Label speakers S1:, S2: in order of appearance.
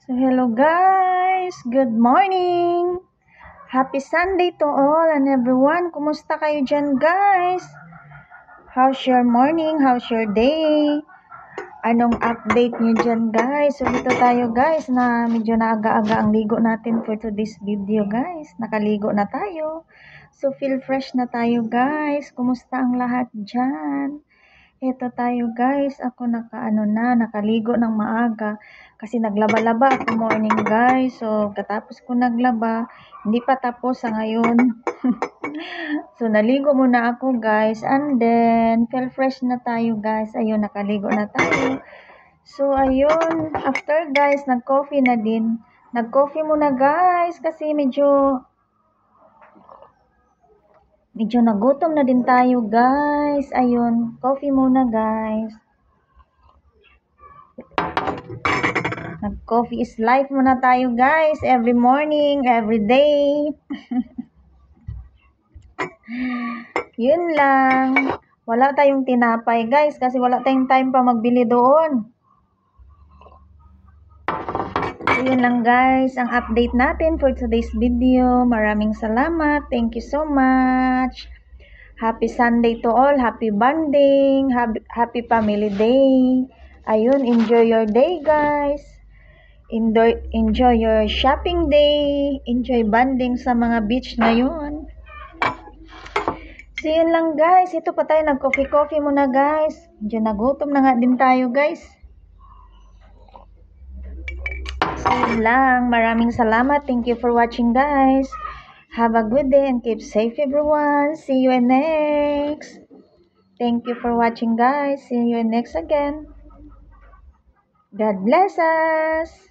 S1: So hello guys, good morning! Happy Sunday to all and everyone. Kumusta kayo dyan guys? How's your morning? How's your day? Anong update nyo dyan guys? So dito tayo guys na medyo naaga-aga ang ligo natin for today's video guys. Nakaligo na tayo. So feel fresh na tayo guys. Kumusta ang lahat dyan? Eto tayo guys, ako nakaligo ng maaga kasi naglaba-laba ako morning guys. So katapos ko naglaba, hindi pa tapos sa ngayon. So naligo muna ako guys and then feel fresh na tayo guys. Ayun, nakaligo na tayo. So ayun, after guys, nag-coffee na din. Nag-coffee muna guys kasi medyo nagutom na din tayo guys. Ayun, coffee muna guys. Nag-coffee is life muna tayo guys. Every morning, every day. Yun lang. Wala tayong tinapay guys kasi wala tayong time pa magbili doon. So, yun lang guys ang update natin for today's video. Maraming salamat. Thank you so much. Happy Sunday to all. Happy bonding. Happy family day. Ayun, enjoy your day guys. Enjoy your shopping day. Enjoy bonding sa mga beach ngayon. So yun lang guys. Ito pa tayo nag-coffee muna guys. Diyan nagutom na nga din tayo guys. So yun lang. Maraming salamat. Thank you for watching guys. Have a good day and keep safe everyone. See you in next. Thank you for watching guys. See you in next again. God bless us.